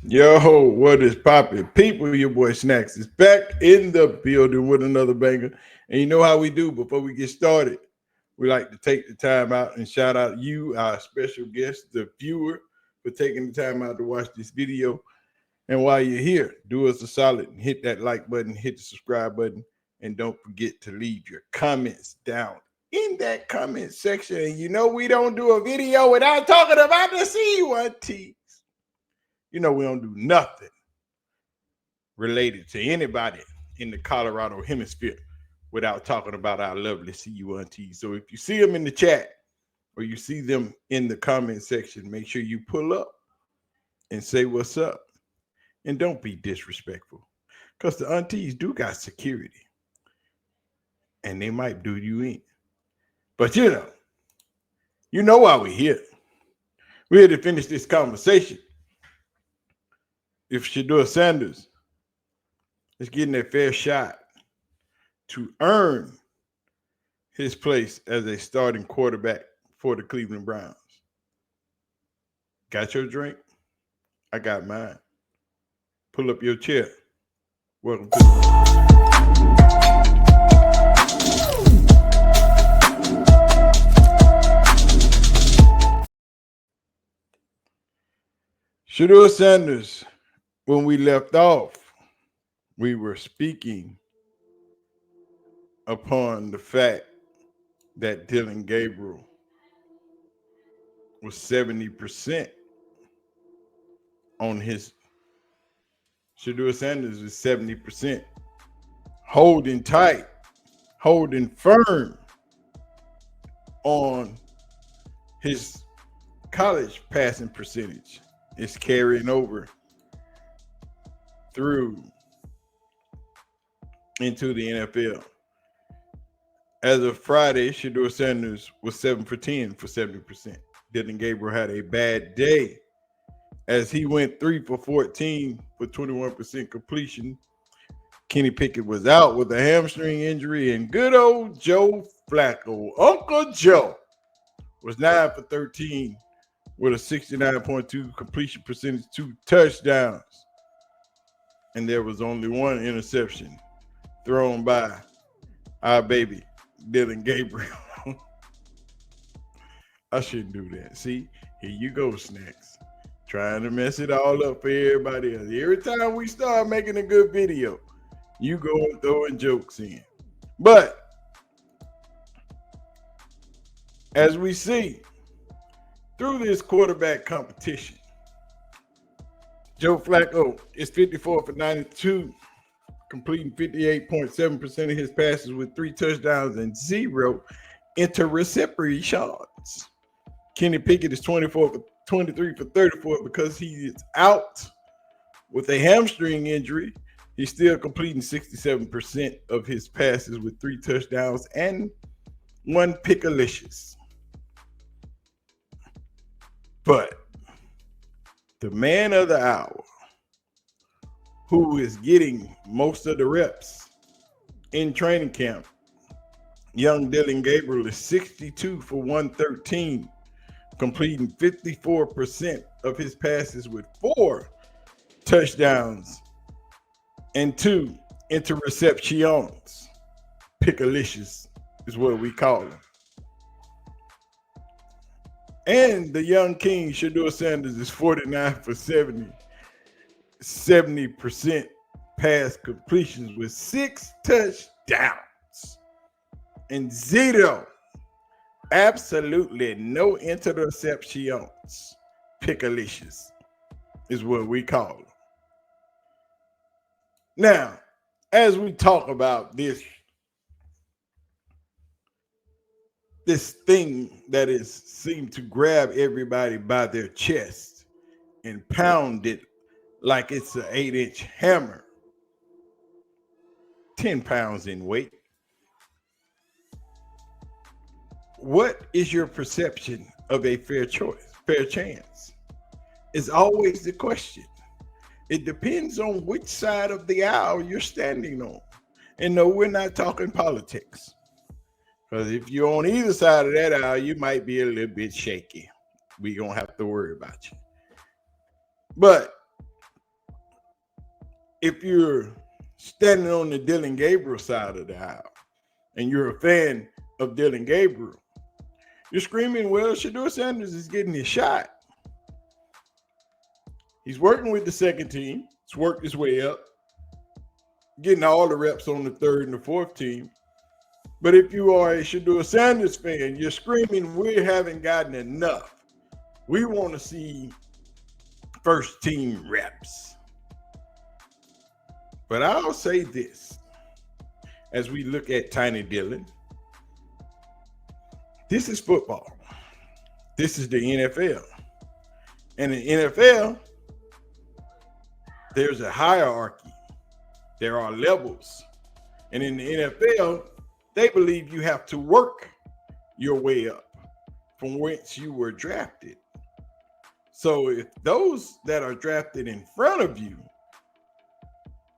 Yo, what is poppin'? People, your boy Snacks is back in the building with another banger. And you know how we do before we get started. We like to take the time out and shout out you, our special guest, the viewer, for taking the time out to watch this video. And while you're here, do us a solid and hit that like button, hit the subscribe button, and don't forget to leave your comments down in that comment section. And you know we don't do a video without talking about the C1T. You know we don't do nothing related to anybody in the Colorado hemisphere without talking about our lovely CU1T. So if you see them in the chat or you see them in the comment section, make sure you pull up and say what's up. And don't be disrespectful because the aunties do got security and they might do you in. But you know why we're here. We're here to finish this conversation. If Shedeur is getting a fair shot to earn his place as a starting quarterback for the Cleveland Browns. Got your drink? I got mine. Pull up your chair. Welcome to the Shedeur Sanders. When we left off, we were speaking upon the fact that Dylan Gabriel was 70% on his Shedeur Sanders was 70%, holding tight, holding firm on his college passing percentage. It's carrying over through into the NFL. As of Friday, Shedeur Sanders was 7 for 10 for 70%. Dylan Gabriel had a bad day as he went 3 for 14 for 21% completion. Kenny Pickett was out with a hamstring injury, and good old Joe Flacco, Uncle Joe, was 9 for 13 with a 69.2 completion percentage, 2 touchdowns. And there was only one interception thrown by our baby, Dylan Gabriel. I shouldn't do that. See, here you go, Snacks. Trying to mess it all up for everybody else. Every time we start making a good video, you go and throwing jokes in. But as we see through this quarterback competition, Joe Flacco is 54 for 92, completing 58.7% of his passes with 3 touchdowns and 0 interceptions. Kenny Pickett is 23 for 34 because he is out with a hamstring injury. He's still completing 67% of his passes with 3 touchdowns and 1 pickalicious. But the man of the hour, who is getting most of the reps in training camp, young Dylan Gabriel, is 62 for 113, completing 54% of his passes with 4 touchdowns and 2 interceptions. Pickalicious is what we call him. And the young king, Shedeur Sanders, is 49 for 70% pass completions with 6 touchdowns and 0. Absolutely no interceptions. Pickalicious is what we call them. Now, as we talk about this thing that is seemed to grab everybody by their chest and pound it like it's an 8-inch hammer, 10 pounds in weight. What is your perception of a fair chance? Is always the question. It depends on which side of the aisle you're standing on. And no, we're not talking politics. Because if you're on either side of that aisle, you might be a little bit shaky. We're going to have to worry about you. But if you're standing on the Dylan Gabriel side of the aisle and you're a fan of Dylan Gabriel, you're screaming, well, Shedeur Sanders is getting his shot. He's working with the second team. He's worked his way up, getting all the reps on the third and the fourth team. But if you are a Shedeur Sanders fan, you're screaming, we haven't gotten enough. We want to see first team reps. But I'll say this, as we look at Tiny Dylan, this is football. This is the NFL. And in the NFL, there's a hierarchy. There are levels. And in the NFL, they believe you have to work your way up from whence you were drafted. So if those that are drafted in front of you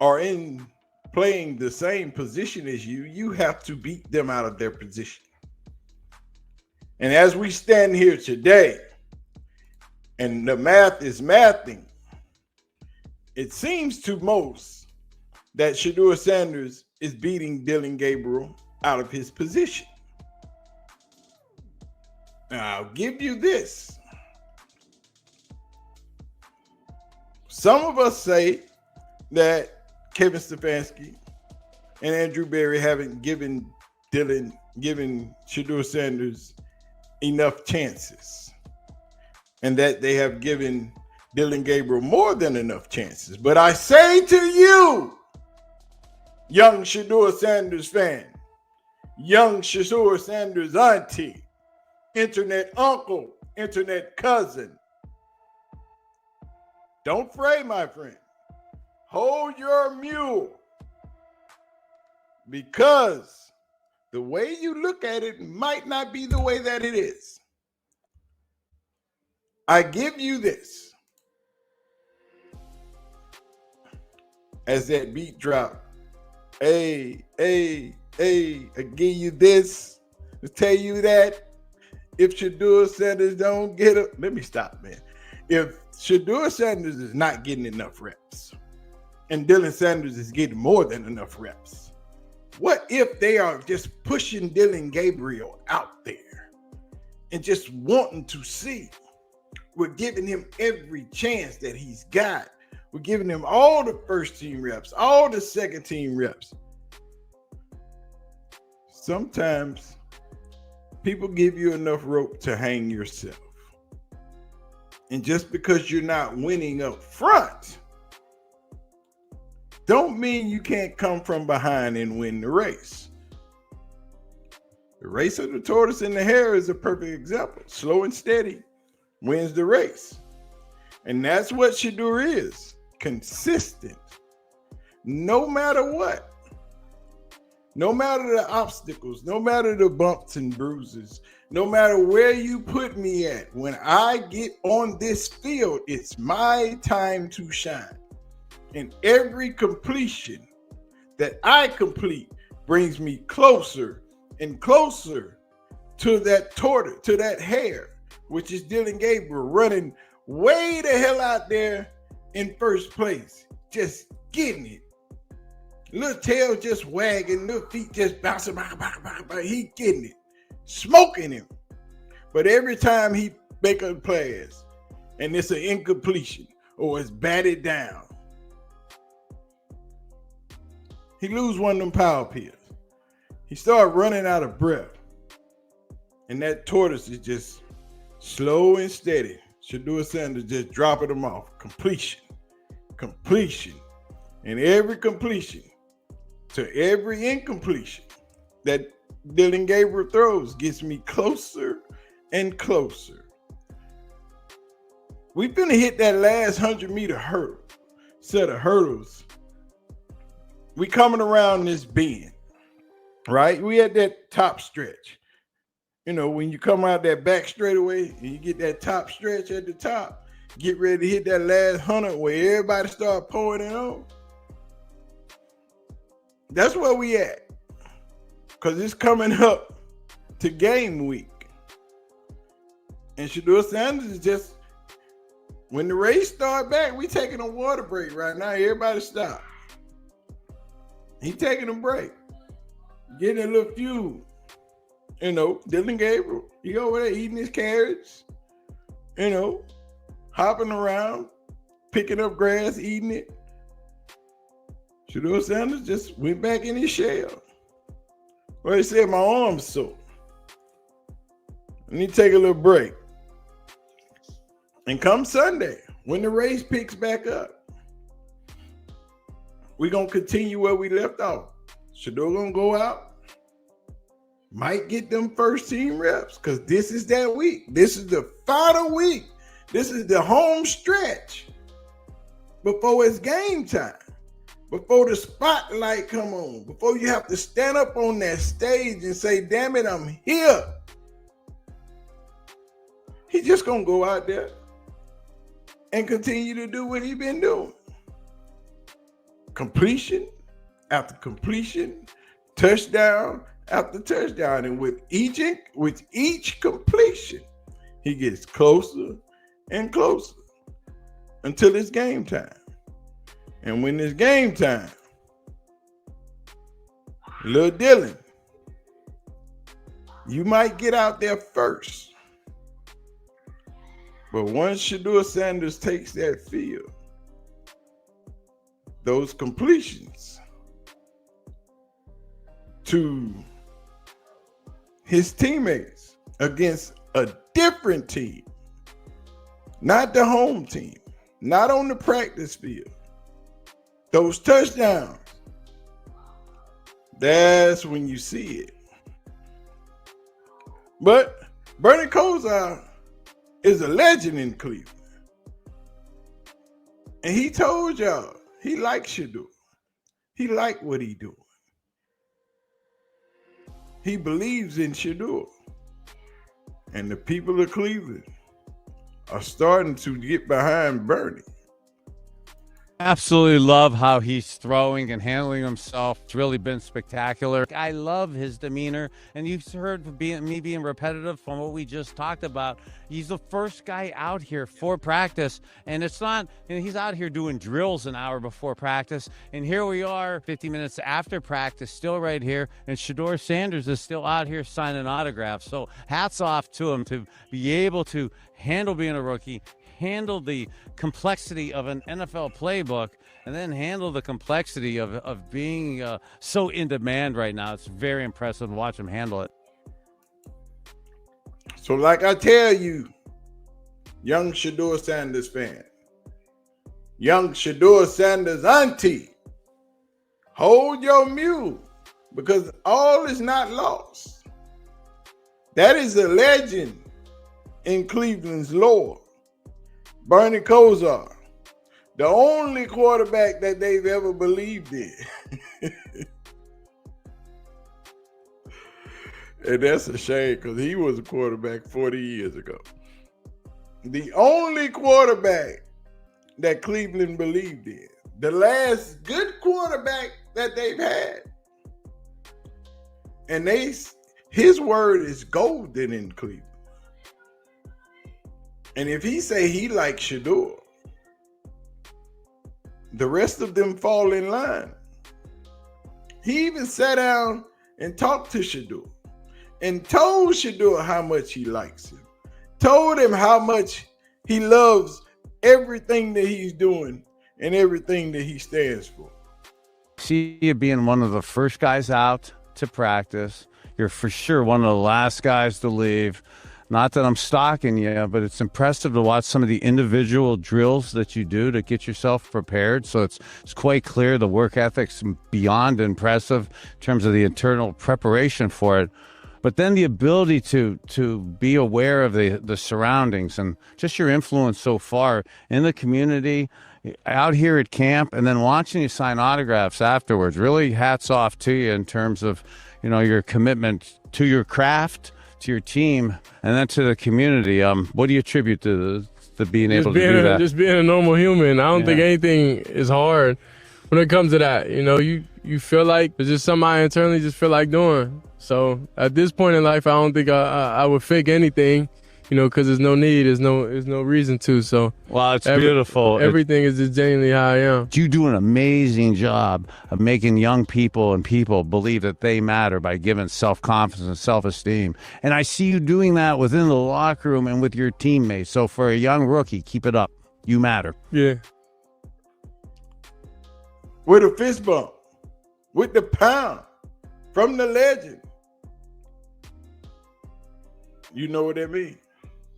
are in playing the same position as you, you have to beat them out of their position. And as we stand here today, and the math is mathing, it seems to most that Shedeur Sanders is beating Dylan Gabriel out of his position. Now, I'll give you this. Some of us say that Kevin Stefanski and Andrew Berry haven't given Shedeur Sanders enough chances, and that they have given Dylan Gabriel more than enough chances. But I say to you, young Shedeur Sanders fan, young Shedeur Sanders auntie, internet uncle, internet cousin, don't fray, my friend. Hold your mule, because the way you look at it might not be the way that it is. I give you this. As that beat drop, hey, I give you this to tell you that if Shedeur Sanders don't get it, let me stop, man. If Shedeur Sanders is not getting enough reps and Dylan Sanders is getting more than enough reps, what if they are just pushing Dylan Gabriel out there and just wanting to see? We're giving him every chance that he's got. We're giving him all the first team reps, all the second team reps. Sometimes people give you enough rope to hang yourself. And just because you're not winning up front, don't mean you can't come from behind and win the race. The race of the tortoise and the hare is a perfect example. Slow and steady wins the race. And that's what Shedeur is. Consistent. No matter what. No matter the obstacles, no matter the bumps and bruises, no matter where you put me at, when I get on this field, it's my time to shine. And every completion that I complete brings me closer and closer to that tortoise, to that hare, which is Dylan Gabriel, running way the hell out there in first place, just getting it. Little tail just wagging, little feet just bouncing, he getting it, smoking him. But every time he make a pass and it's an incompletion or it's batted down, he lose one of them power pills. He started running out of breath. And that tortoise is just slow and steady. Shedeur Sanders just dropping them off. Completion. And every completion to every incompletion that Dylan Gabriel throws gets me closer and closer. We're going to hit that last 100-meter hurdle, set of hurdles. We coming around this bend, right? We at that top stretch. You know, when you come out that back straightaway and you get that top stretch at the top, get ready to hit that last 100 where everybody start pouring it on. That's where we at, because it's coming up to game week. And Shedeur Sanders is just When the race start back, we taking a water break right now. Everybody stop. He taking a break. Getting a little fuel. You know, Dylan Gabriel, he over there eating his carrots. You know, hopping around, picking up grass, eating it. Shedeur just went back in his shell. Well, he said, my arm's sore. I need to take a little break. And come Sunday, when the race picks back up, we're going to continue where we left off. Shedeur going to go out. Might get them first team reps because this is that week. This is the final week. This is the home stretch before it's game time, before the spotlight come on, before you have to stand up on that stage and say, damn it, I'm here. He's just going to go out there and continue to do what he's been doing. Completion after completion, touchdown after touchdown, and with each completion, he gets closer and closer until it's game time. And when it's game time, little Dylan, you might get out there first. But once Shedeursanders takes that field, those completions to his teammates against a different team, not the home team, not on the practice field, those touchdowns, that's when you see it. But Bernie Kosar is a legend in Cleveland. And he told y'all he likes Shedeur. He liked what he doing. He believes in Shedeur. And the people of Cleveland are starting to get behind Bernie. Absolutely love how he's throwing and handling himself. It's really been spectacular. I love his demeanor, and you've heard me being repetitive from what we just talked about. He's the first guy out here for practice, and it's not, he's out here doing drills an hour before practice, and here we are 50 minutes after practice, still right here, and Shedeursanders is still out here signing autographs. So hats off to him to be able to handle being a rookie, handle the complexity of an NFL playbook, and then handle the complexity of being so in demand right now. It's very impressive to watch him handle it. So like I tell you, young Shedeursanders fan, young Shedeursanders auntie, hold your mule, because all is not lost. That is a legend in Cleveland's lore. Bernie Kosar, the only quarterback that they've ever believed in. And that's a shame because he was a quarterback 40 years ago. The only quarterback that Cleveland believed in. The last good quarterback that they've had. And his word is golden in Cleveland. And if he say he likes Shedeur, the rest of them fall in line. He even sat down and talked to Shedeur and told Shedeur how much he likes him. Told him how much he loves everything that he's doing and everything that he stands for. See you being one of the first guys out to practice. You're for sure one of the last guys to leave. Not that I'm stalking you, but it's impressive to watch some of the individual drills that you do to get yourself prepared. So it's quite clear the work ethic's beyond impressive in terms of the internal preparation for it. But then the ability to be aware of the surroundings and just your influence so far in the community, out here at camp, and then watching you sign autographs afterwards. Really hats off to you in terms of, your commitment to your craft, to your team, and then to the community. What do you attribute to being able to do that? Just being a normal human. I don't think anything is hard when it comes to that. You feel like it's just something I internally just feel like doing. So at this point in life, I don't think I would fake anything. because there's no need, there's no reason to. So Wow, it's beautiful. Everything is just genuinely how I am. You do an amazing job of making young people and people believe that they matter by giving self-confidence and self-esteem. And I see you doing that within the locker room and with your teammates. So for a young rookie, keep it up. You matter. Yeah. With a fist bump, with the pound from the legend. You know what that means?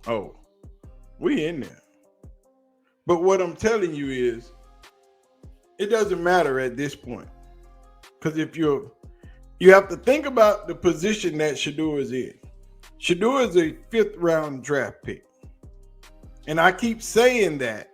Oh, we in there. But what I'm telling you is, it doesn't matter at this point. Because if you have to think about the position that Shedeur is in. Shedeur is a 5th round draft pick. And I keep saying that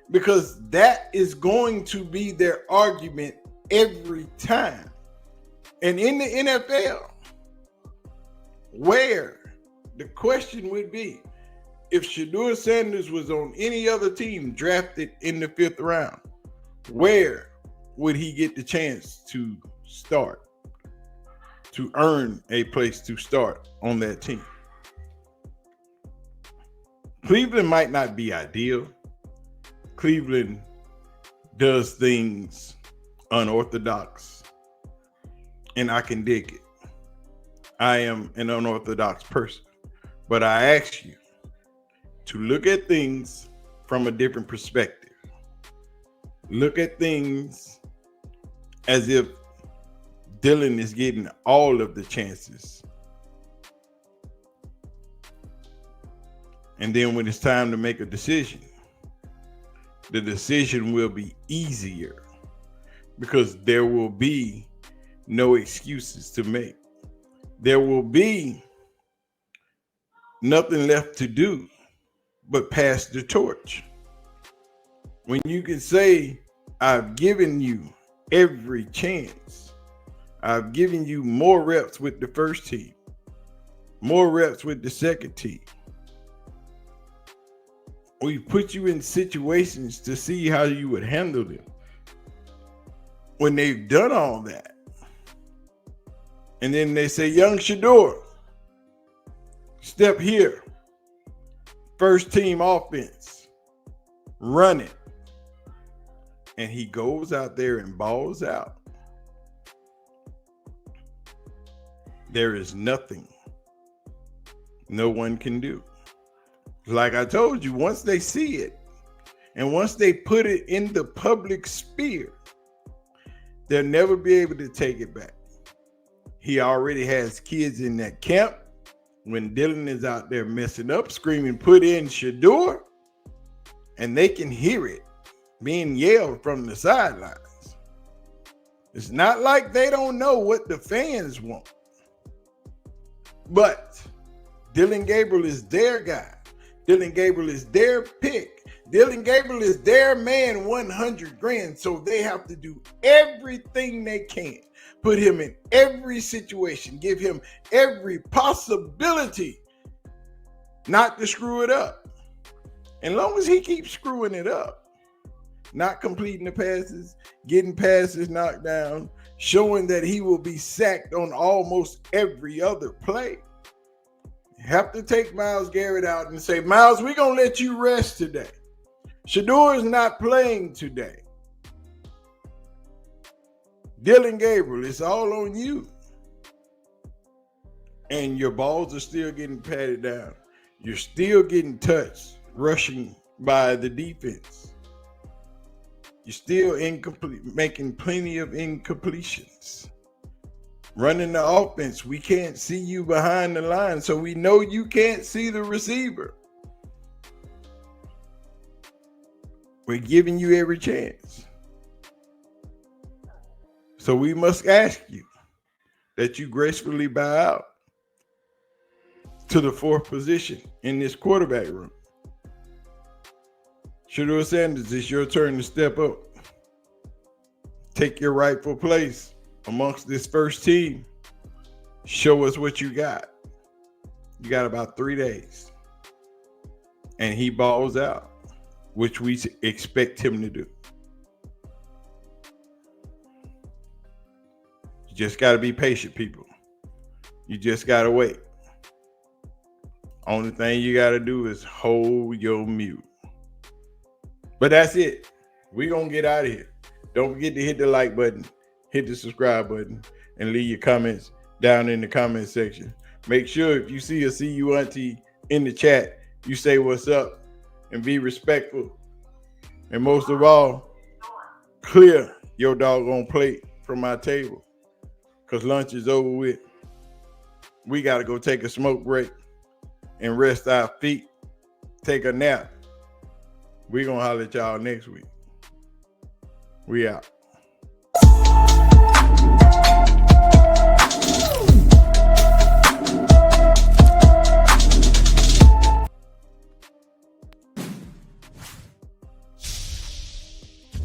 because that is going to be their argument every time. And in the NFL, where the question would be, if Shedeursanders was on any other team drafted in the 5th round, where would he get the chance to start, to earn a place to start on that team? Cleveland might not be ideal. Cleveland does things unorthodox, and I can dig it. I am an unorthodox person, but I ask you to look at things from a different perspective. Look at things as if Dylan is getting all of the chances. And then when it's time to make a decision, the decision will be easier because there will be no excuses to make. There will be nothing left to do but pass the torch. When you can say, I've given you every chance. I've given you more reps with the first team, more reps with the second team. We put you in situations to see how you would handle them. When they've done all that, and then they say, young Shedeur, step here. First team offense, run it. And he goes out there and balls out. There is nothing no one can do. Like I told you, once they see it, and once they put it in the public sphere, they'll never be able to take it back. He already has kids in that camp. When Dylan is out there messing up, screaming, put in Shedeur, and they can hear it being yelled from the sidelines. It's not like they don't know what the fans want. But Dylan Gabriel is their guy. Dylan Gabriel is their pick. Dylan Gabriel is their man, 100 grand. So they have to do everything they can. Put him in every situation. Give him every possibility not to screw it up. And long as he keeps screwing it up, not completing the passes, getting passes knocked down, showing that he will be sacked on almost every other play, have to take Myles Garrett out and say, Myles, we're going to let you rest today. Shedeur is not playing today. Dylan Gabriel, it's all on you. And your balls are still getting patted down. You're still getting touched, rushing by the defense. You're still incomplete, making plenty of incompletions. Running the offense, we can't see you behind the line, so we know you can't see the receiver. We're giving you every chance. So we must ask you that you gracefully bow out to the 4th position in this quarterback room. Shedeursanders, it's your turn to step up. Take your rightful place amongst this first team. Show us what you got. You got about 3 days. And he balls out, which we expect him to do. You just got to be patient, people. You just got to wait. Only thing you got to do is hold your mute. But that's it. We're going to get out of here. Don't forget to hit the like button, hit the subscribe button, and leave your comments down in the comment section. Make sure if you see a See You Auntie in the chat, you say what's up and be respectful. And most of all, clear your doggone plate from my table because lunch is over with. We got to go take a smoke break and rest our feet, take a nap. We're going to holler at y'all next week. We out.